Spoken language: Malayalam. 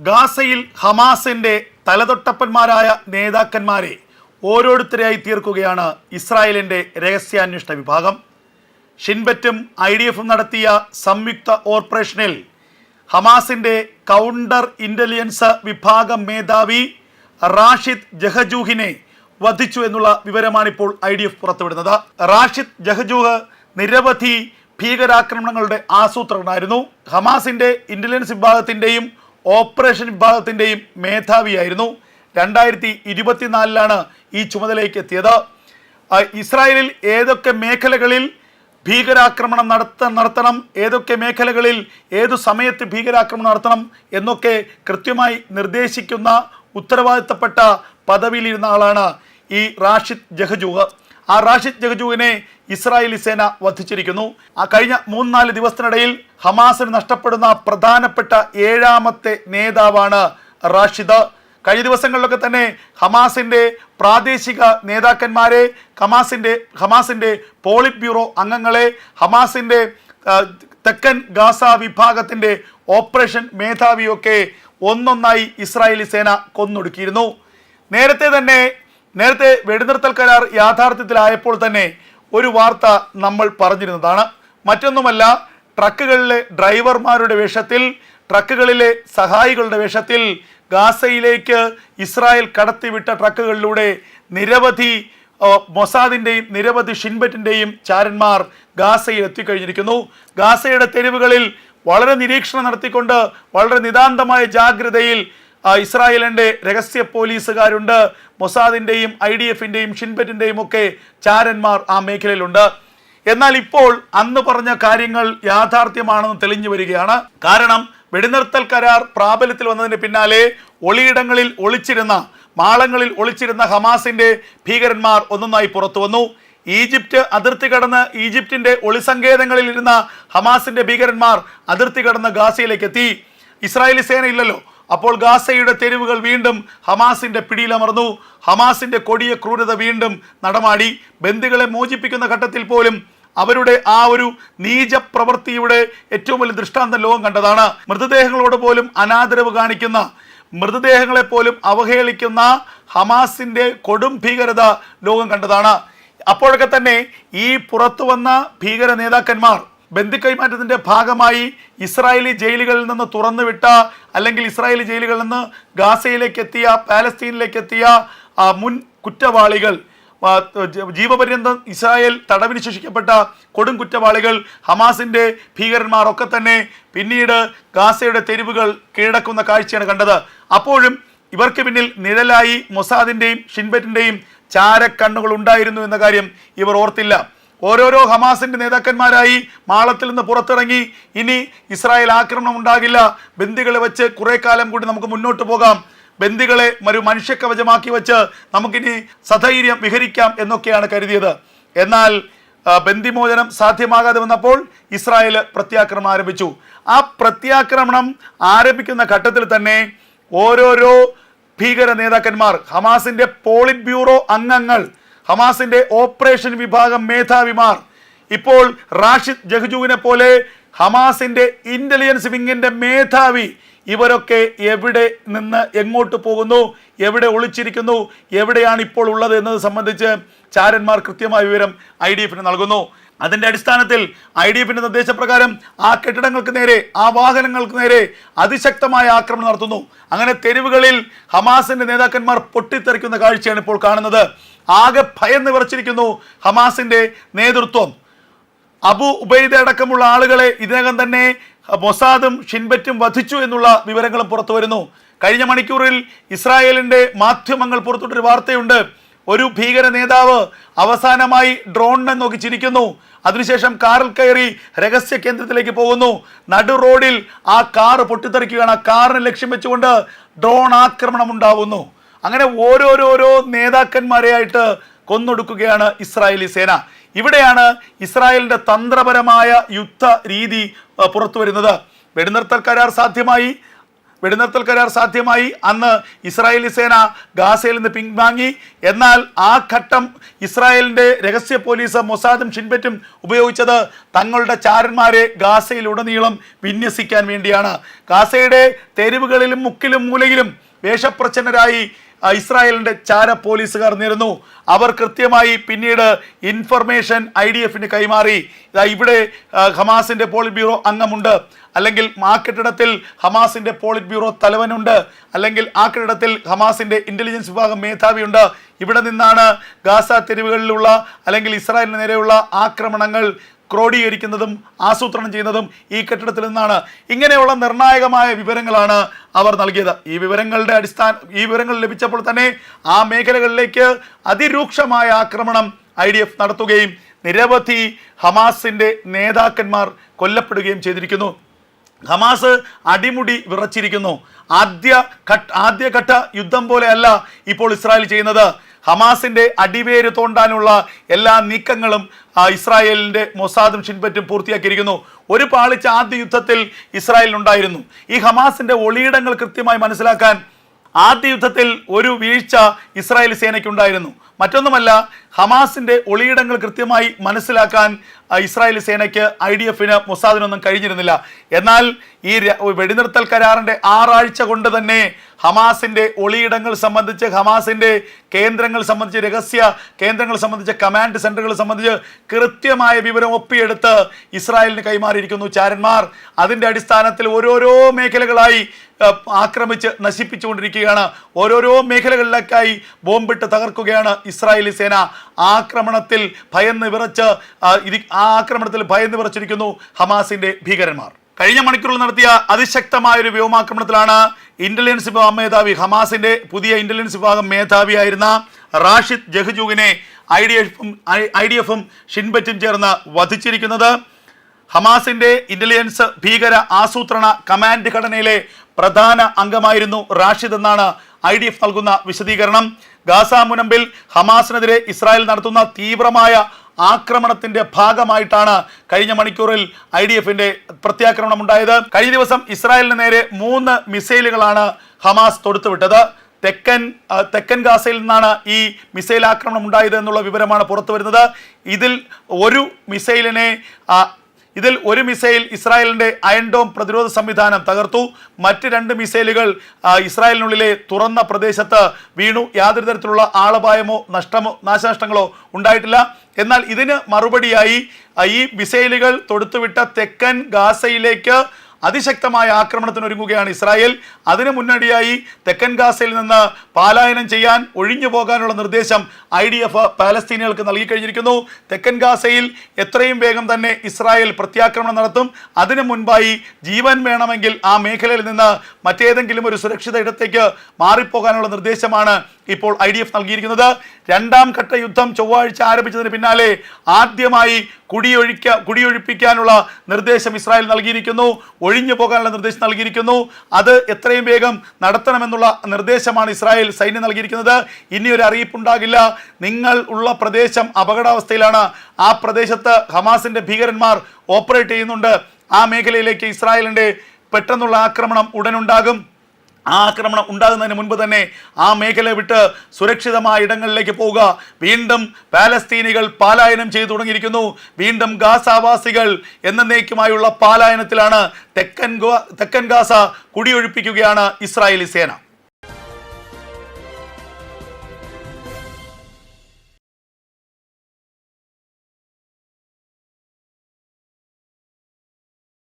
ഗാസയിൽ ഹമാസിന്റെ തലതൊട്ടപ്പന്മാരായ നേതാക്കന്മാരെ ഓരോരുത്തരെയായി തീർക്കുകയാണ് ഇസ്രായേലിന്റെ രഹസ്യാന്വേഷണ വിഭാഗം. ഷിൻബെറ്റും IDFും നടത്തിയ സംയുക്ത ഓപ്പറേഷനിൽ ഹമാസിന്റെ കൗണ്ടർ ഇന്റലിജൻസ് വിഭാഗം മേധാവി റാഷിദ് ജഹജൂഹിനെ വധിച്ചു എന്നുള്ള വിവരമാണ് ഇപ്പോൾ IDF പുറത്തുവിടുന്നത്. റാഷിദ് ജഹജൂഹ് നിരവധി ഭീകരാക്രമണങ്ങളുടെ ആസൂത്രകനായിരുന്നു. ഹമാസിന്റെ ഇന്റലിജൻസ് വിഭാഗത്തിന്റെയും ഓപ്പറേഷൻ വിഭാഗത്തിന്റെയും മേധാവിയായിരുന്നു. 2024 ഈ ചുമതലയ്ക്ക് എത്തിയത്. ഇസ്രായേലിൽ ഏതൊക്കെ മേഖലകളിൽ ഭീകരാക്രമണം നടത്തണം, ഏതൊക്കെ മേഖലകളിൽ ഏതു സമയത്ത് ഭീകരാക്രമണം നടത്തണം എന്നൊക്കെ കൃത്യമായി നിർദ്ദേശിക്കുന്ന ഉത്തരവാദിത്തപ്പെട്ട പദവിയിലിരുന്ന ആളാണ് ഈ റാഷിദ് ജഹജൂഹ്. ആ റാഷിദ് ജഹജൂഹിനെ ഇസ്രായേലി സേന വധിച്ചിരിക്കുന്നു. കഴിഞ്ഞ 3-4 ദിവസത്തിനിടയിൽ ഹമാസിന് നഷ്ടപ്പെടുന്ന പ്രധാനപ്പെട്ട 7ാമത്തെ നേതാവാണ് റാഷിദ്. കഴിഞ്ഞ ദിവസങ്ങളിലൊക്കെ തന്നെ ഹമാസിന്റെ പ്രാദേശിക നേതാക്കന്മാരെ, ഹമാസിന്റെ പോളിറ്റ് ബ്യൂറോ അംഗങ്ങളെ, ഹമാസിന്റെ തെക്കൻ ഗാസ വിഭാഗത്തിന്റെ ഓപ്പറേഷൻ മേധാവിയൊക്കെ ഒന്നൊന്നായി ഇസ്രായേലി സേന കൊന്നൊടുക്കിയിരുന്നു. നേരത്തെ വെടിനിർത്തൽ കരാർ യാഥാർത്ഥ്യത്തിലായപ്പോൾ തന്നെ ഒരു വാർത്ത നമ്മൾ പറഞ്ഞിരുന്നതാണ്. മറ്റൊന്നുമല്ല, ട്രക്കുകളിലെ ഡ്രൈവർമാരുടെ വേഷത്തിൽ, ട്രക്കുകളിലെ സഹായികളുടെ വേഷത്തിൽ ഗാസയിലേക്ക് ഇസ്രായേൽ കടത്തിവിട്ട ട്രക്കുകളിലൂടെ നിരവധി മൊസാദിൻ്റെയും നിരവധി ഷിൻബെറ്റിൻ്റെയും ചാരന്മാർ ഗാസയിൽ എത്തിക്കഴിഞ്ഞിരിക്കുന്നു. ഗാസയുടെ തെരുവുകളിൽ വളരെ നിരീക്ഷണം നടത്തിക്കൊണ്ട് വളരെ നിതാന്തമായ ജാഗ്രതയിൽ ഇസ്രായേലിൻ്റെ രഹസ്യ പോലീസുകാരുണ്ട്. മൊസാദിൻ്റെയും IDFിൻ്റെയും ഷിൻബെറ്റിൻ്റെയും ഒക്കെ ചാരന്മാർ ആ മേഖലയിലുണ്ട്. എന്നാൽ ഇപ്പോൾ അന്ന് പറഞ്ഞ കാര്യങ്ങൾ യാഥാർത്ഥ്യമാണെന്ന് തെളിഞ്ഞു വരികയാണ്. കാരണം വെടിനിർത്തൽ കരാർ പ്രാബല്യത്തിൽ വന്നതിന് പിന്നാലെ ഒളിയിടങ്ങളിൽ മാളങ്ങളിൽ ഒളിച്ചിരുന്ന ഹമാസിന്റെ ഭീകരന്മാർ ഒന്നൊന്നായി പുറത്തു വന്നു. ഈജിപ്റ്റ് അതിർത്തി കടന്ന് ഈജിപ്തിന്റെ ഒളിസങ്കേതങ്ങളിൽ ഇരുന്ന ഹമാസിന്റെ ഭീകരന്മാർ അതിർത്തി കടന്ന് ഗാസയിലേക്ക് എത്തി. ഇസ്രായേലി സേന ഇല്ലല്ലോ. അപ്പോൾ ഗാസയുടെ തെരുവുകൾ വീണ്ടും ഹമാസിന്റെ പിടിയിലമർന്നു. ഹമാസിന്റെ കൊടിയ ക്രൂരത വീണ്ടും നടമാടി. ബന്ദികളെ മോചിപ്പിക്കുന്ന ഘട്ടത്തിൽ പോലും അവരുടെ ആ ഒരു നീച പ്രവൃത്തിയുടെ ഏറ്റവും വലിയ ദൃഷ്ടാന്തം ലോകം കണ്ടതാണ്. മൃതദേഹങ്ങളോട് പോലും അനാദരവ് കാണിക്കുന്ന, മൃതദേഹങ്ങളെ പോലും അവഹേളിക്കുന്ന ഹമാസിന്റെ കൊടും ഭീകരത ലോകം കണ്ടതാണ്. അപ്പോഴൊക്കെ തന്നെ ഈ പുറത്തു വന്ന ഭീകര നേതാക്കന്മാർ ബന്ദിക്കൈമാറ്റത്തിന്റെ ഭാഗമായി ഇസ്രായേലി ജയിലുകളിൽ നിന്ന് തുറന്നുവിട്ട, അല്ലെങ്കിൽ ഇസ്രായേലി ജയിലുകളിൽ നിന്ന് ഗാസയിലേക്ക് എത്തിയ, പാലസ്തീനിലേക്ക് എത്തിയ മുൻ കുറ്റവാളികൾ, ജീവപര്യന്തം ഇസ്രായേൽ തടവിന് ശിക്ഷിക്കപ്പെട്ട കൊടും കുറ്റവാളികൾ, ഹമാസിന്റെ ഭീകരന്മാർ ഒക്കെ തന്നെ പിന്നീട് ഗാസയുടെ തെരുവുകൾ കീഴടക്കുന്ന കാഴ്ചയാണ് കണ്ടത്. അപ്പോഴും ഇവർക്ക് പിന്നിൽ നിഴലായി മൊസാദിന്റെയും ഷിൻബെറ്റിന്റെയും ചാരക്കണ്ണുകൾ ഉണ്ടായിരുന്നു എന്ന കാര്യം ഇവർ ഓർത്തില്ല. ഓരോരോ ഹമാസിന്റെ നേതാക്കന്മാരായി മാളത്തിൽ നിന്ന് പുറത്തിറങ്ങി, ഇനി ഇസ്രായേൽ ആക്രമണം ഉണ്ടാകില്ല, ബന്ദികളെ വെച്ച് കുറെ കാലം കൂടി നമുക്ക് മുന്നോട്ട് പോകാം, ബന്ദികളെ മനുഷ്യക്കവചമാക്കി വെച്ച് നമുക്കിനി സധൈര്യം വിഹരിക്കാം എന്നൊക്കെയാണ് കരുതിയത്. എന്നാൽ ബന്ദിമോചനം സാധ്യമാകാതെ വന്നപ്പോൾ ഇസ്രായേൽ പ്രത്യാക്രമണം ആരംഭിച്ചു. ആ പ്രത്യാക്രമണം ആരംഭിക്കുന്ന ഘട്ടത്തിൽ തന്നെ ഓരോരോ ഭീകര നേതാക്കന്മാർ, ഹമാസിന്റെ പോളിറ്റ് ബ്യൂറോ അംഗങ്ങൾ, ഹമാസിന്റെ ഓപ്പറേഷൻ വിഭാഗം മേധാവിമാർ, ഇപ്പോൾ റാഷിദ് ജഹജൂഹിനെ പോലെ ഹമാസിന്റെ ഇന്റലിജൻസ് വിങ്ങിന്റെ മേധാവി, ഇവരൊക്കെ എവിടെ നിന്ന് എങ്ങോട്ട് പോകുന്നു, എവിടെ ഒളിച്ചിരിക്കുന്നു, എവിടെയാണ് ഇപ്പോൾ ഉള്ളത് എന്നത് സംബന്ധിച്ച് ചാരന്മാർ കൃത്യമായ വിവരം IDFിന് നൽകുന്നു. അതിൻ്റെ അടിസ്ഥാനത്തിൽ IDFിൻ്റെ നിർദ്ദേശപ്രകാരം ആ കെട്ടിടങ്ങൾക്ക് നേരെ, ആ വാഹനങ്ങൾക്ക് നേരെ അതിശക്തമായ ആക്രമണം നടത്തുന്നു. അങ്ങനെ തെരുവുകളിൽ ഹമാസിന്റെ നേതാക്കന്മാർ പൊട്ടിത്തെറിക്കുന്ന കാഴ്ചയാണ് ഇപ്പോൾ കാണുന്നത്. ആകെ ഭയന്ന് വിറച്ചിരിക്കുന്നു ഹമാസിന്റെ നേതൃത്വം. അബു ഉബൈദ അടക്കമുള്ള ആളുകളെ ഇതിനകം തന്നെ മൊസാദും ഷിൻബെറ്റും വധിച്ചു എന്നുള്ള വിവരങ്ങളും പുറത്തു വരുന്നു. കഴിഞ്ഞ മണിക്കൂറിൽ ഇസ്രായേലിന്റെ മാധ്യമങ്ങൾ പുറത്തുവിട്ടൊരു വാർത്തയുണ്ട്. ഒരു ഭീകര നേതാവ് അവസാനമായി ഡ്രോണിനെ നോക്കി ചിരിക്കുന്നു. അതിനുശേഷം കാറിൽ കയറി രഹസ്യ കേന്ദ്രത്തിലേക്ക് പോകുന്നു. നടു റോഡിൽ ആ കാറ് പൊട്ടിത്തെറിക്കുകയാണ്. ആ കാറിനെ ലക്ഷ്യം വെച്ചുകൊണ്ട് ഡ്രോൺ ആക്രമണം ഉണ്ടാവുന്നു. അങ്ങനെ ഓരോരോരോ നേതാക്കന്മാരെയായിട്ട് കൊന്നൊടുക്കുകയാണ് ഇസ്രായേലി സേന. ഇവിടെയാണ് ഇസ്രായേലിന്റെ തന്ത്രപരമായ യുദ്ധ രീതി പുറത്തു വരുന്നത്. വെടിനിർത്തൽ കരാർ സാധ്യമായി, വെടിനിർത്തൽ കരാർ സാധ്യമായി. അന്ന് ഇസ്രായേലി സേന ഗാസയിൽ നിന്ന് പിൻവാങ്ങി. എന്നാൽ ആ ഘട്ടം ഇസ്രായേലിൻ്റെ രഹസ്യ പോലീസ് മൊസാദും ഷിൻബെറ്റും ഉപയോഗിച്ചത് തങ്ങളുടെ ചാരന്മാരെ ഗാസയിലുടനീളം വിന്യസിക്കാൻ വേണ്ടിയാണ്. ഗാസയുടെ തെരുവുകളിലും മുക്കിലും മൂലയിലും വേഷപ്രച്ഛന്നരായി ഇസ്രായേലിൻ്റെ ചാര പോലീസുകാർ നിരന്നു. അവർ കൃത്യമായി പിന്നീട് ഇൻഫർമേഷൻ IDFന് കൈമാറി. ഇവിടെ ഹമാസിൻ്റെ പോളിറ്റ് ബ്യൂറോ അംഗമുണ്ട്, അല്ലെങ്കിൽ ആ കെട്ടിടത്തിൽ ഹമാസിൻ്റെ പോളിറ്റ് ബ്യൂറോ തലവനുണ്ട്, അല്ലെങ്കിൽ ആ കെട്ടിടത്തിൽ ഹമാസിൻ്റെ ഇൻ്റലിജൻസ് വിഭാഗം മേധാവിയുണ്ട്. ഇവിടെ നിന്നാണ് ഗാസ തെരുവുകളിലുള്ള അല്ലെങ്കിൽ ഇസ്രായേലിന് നേരെയുള്ള ആക്രമണങ്ങൾ ക്രോഡീകരിക്കുന്നതും ആസൂത്രണം ചെയ്യുന്നതും ഈ കെട്ടിടത്തിൽ നിന്നാണ്. ഇങ്ങനെയുള്ള നിർണായകമായ വിവരങ്ങളാണ് അവർ നൽകിയത്. ഈ വിവരങ്ങൾ ലഭിച്ചപ്പോൾ തന്നെ ആ മേഖലകളിലേക്ക് അതിരൂക്ഷമായ ആക്രമണം IDF നടത്തുകയും നിരവധി ഹമാസിൻ്റെ നേതാക്കന്മാർ കൊല്ലപ്പെടുകയും ചെയ്തിരിക്കുന്നു. ഹമാസ് അടിമുടി വിറച്ചിരിക്കുന്നു. ആദ്യഘട്ട യുദ്ധം പോലെയല്ല ഇപ്പോൾ ഇസ്രായേൽ ചെയ്യുന്നത്. ഹമാസിൻ്റെ അടിവേര് തോണ്ടാനുള്ള എല്ലാ നീക്കങ്ങളും ഇസ്രായേലിൻ്റെ മൊസാദും ഷിൻബെറ്റും പൂർത്തിയാക്കിയിരിക്കുന്നു. ഒരു പാളിച്ച ആദ്യ യുദ്ധത്തിൽ ഇസ്രായേലിനുണ്ടായിരുന്നു. ഈ ഹമാസിൻ്റെ ഒളിയിടങ്ങൾ കൃത്യമായി മനസ്സിലാക്കാൻ ആദ്യ യുദ്ധത്തിൽ ഒരു വീഴ്ച ഇസ്രായേൽ സേനയ്ക്കുണ്ടായിരുന്നു. മറ്റൊന്നുമല്ല, ഹമാസിൻ്റെ ഒളിയിടങ്ങൾ കൃത്യമായി മനസ്സിലാക്കാൻ ഇസ്രായേൽ സേനയ്ക്ക് IDFന് മൊസാദിനൊന്നും കഴിഞ്ഞിരുന്നില്ല. എന്നാൽ ഈ വെടിനിർത്തൽ കരാറിൻ്റെ 6 ആഴ്ച കൊണ്ട് തന്നെ ഹമാസിൻ്റെ ഒളിയിടങ്ങൾ സംബന്ധിച്ച്, ഹമാസിൻ്റെ കേന്ദ്രങ്ങൾ സംബന്ധിച്ച്, രഹസ്യ കേന്ദ്രങ്ങൾ സംബന്ധിച്ച്, കമാൻഡ് സെൻ്ററുകൾ സംബന്ധിച്ച് കൃത്യമായ വിവരം ഒപ്പിയെടുത്ത് ഇസ്രായേലിന് കൈമാറിയിരിക്കുന്നു ചാരന്മാർ. അതിൻ്റെ അടിസ്ഥാനത്തിൽ ഓരോരോ മേഖലകളായി ആക്രമിച്ച് നശിപ്പിച്ചുകൊണ്ടിരിക്കുകയാണ്. ഓരോരോ മേഖലകളിലേക്കായി ബോംബിട്ട് തകർക്കുകയാണ് ഇസ്രായേലി സേന. ആക്രമണത്തിൽ ഭയന്ന് വിറച്ചിരിക്കുന്നു ഹമാസിൻ്റെ ഭീകരന്മാർ. കഴിഞ്ഞ മണിക്കൂറിൽ നടത്തിയ അതിശക്തമായൊരു വ്യോമാക്രമണത്തിലാണ് ഇന്റലിജൻസ് വിഭാഗം മേധാവി, ഹമാസിൻ്റെ പുതിയ ഇന്റലിജൻസ് വിഭാഗം മേധാവിയായിരുന്ന റാഷിദ് ജഹ്ജൂഗിനെ IDFും ഷിൻബെറ്റും ചേർന്ന് വധിച്ചിരിക്കുന്നത്. ഹമാസിൻ്റെ ഇന്റലിജൻസ് ഭീകര ആസൂത്രണ കമാൻഡ് ഘടനയിലെ പ്രധാന അംഗമായിരുന്നു റാഷിദ് എന്നാണ് IDF നൽകുന്ന വിശദീകരണം. ഗാസ മുനമ്പിൽ ഹമാസിനെതിരെ ഇസ്രായേൽ നടത്തുന്ന തീവ്രമായ ആക്രമണത്തിന്റെ ഭാഗമായിട്ടാണ് കഴിഞ്ഞ മണിക്കൂറിൽ IDFന്റെ പ്രത്യാക്രമണം ഉണ്ടായത്. കഴിഞ്ഞ ദിവസം ഇസ്രായേലിന് നേരെ 3 മിസൈലുകളാണ് ഹമാസ് തൊടുത്തുവിട്ടത്. തെക്കൻ ഗാസയിൽ നിന്നാണ് ഈ മിസൈൽ ആക്രമണം ഉണ്ടായത് എന്നുള്ള വിവരമാണ് പുറത്തു വരുന്നത്. ഇതിൽ ഒരു മിസൈൽ ഇസ്രായേലിൻ്റെ അയൺ ഡോം പ്രതിരോധ സംവിധാനം തകർത്തു. മറ്റ് 2 മിസൈലുകൾ ഇസ്രായേലിനുള്ളിലെ തുറന്ന പ്രദേശത്ത് വീണു. യാതൊരു തരത്തിലുള്ള ആളപായമോ നാശനഷ്ടങ്ങളോ ഉണ്ടായിട്ടില്ല. എന്നാൽ ഇതിന് മറുപടിയായി ഈ മിസൈലുകൾ തൊടുത്തുവിട്ട തെക്കൻ ഗാസയിലേക്ക് അതിശക്തമായ ആക്രമണത്തിനൊരുങ്ങുകയാണ് ഇസ്രായേൽ. അതിനു മുന്നോടിയായി തെക്കൻ ഗാസയിൽ നിന്ന് പലായനം ചെയ്യാൻ, ഒഴിഞ്ഞു പോകാനുള്ള നിർദ്ദേശം IDF പാലസ്തീനികൾക്ക് നൽകിക്കഴിഞ്ഞിരിക്കുന്നു. തെക്കൻ ഗാസയിൽ എത്രയും വേഗം തന്നെ ഇസ്രായേൽ പ്രത്യാക്രമണം നടത്തും. അതിനു മുൻപായി ജീവൻ വേണമെങ്കിൽ ആ മേഖലയിൽ നിന്ന് മറ്റേതെങ്കിലും ഒരു സുരക്ഷിത ഇടത്തേക്ക് മാറിപ്പോകാനുള്ള നിർദ്ദേശമാണ് ഇപ്പോൾ IDF നൽകിയിരിക്കുന്നത്. 2ാം ഘട്ട യുദ്ധം ചൊവ്വാഴ്ച ആരംഭിച്ചതിന് പിന്നാലെ ആദ്യമായി കുടിയൊഴിപ്പിക്കാനുള്ള നിർദ്ദേശം ഇസ്രായേൽ നൽകിയിരിക്കുന്നു. ഒഴിഞ്ഞു പോകാനുള്ള നിർദ്ദേശം നൽകിയിരിക്കുന്നു. അത് എത്രയും വേഗം നടത്തണമെന്നുള്ള നിർദ്ദേശമാണ് ഇസ്രായേൽ സൈന്യം നൽകിയിരിക്കുന്നത്. ഇനിയൊരു അറിയിപ്പുണ്ടാകില്ല. നിങ്ങൾ ഉള്ള പ്രദേശം അപകടാവസ്ഥയിലാണ്. ആ പ്രദേശത്ത് ഹമാസിൻ്റെ ഭീകരന്മാർ ഓപ്പറേറ്റ് ചെയ്യുന്നുണ്ട്. ആ മേഖലയിലേക്ക് ഇസ്രായേലിൻ്റെ പെട്ടെന്നുള്ള ആക്രമണം ഉടനുണ്ടാകും. ആ ആക്രമണം ഉണ്ടാകുന്നതിന് മുൻപ് തന്നെ ആ മേഖല വിട്ട് സുരക്ഷിതമായ ഇടങ്ങളിലേക്ക് പോവുക. വീണ്ടും പാലസ്തീനികൾ പലായനം ചെയ്തു തുടങ്ങിയിരിക്കുന്നു. വീണ്ടും ഗാസാവാസികൾ എന്നേക്കുമായുള്ള പലായനത്തിലാണ്. തെക്കൻ ഗാസ കുടിയൊഴിപ്പിക്കുകയാണ് ഇസ്രായേലി സേന.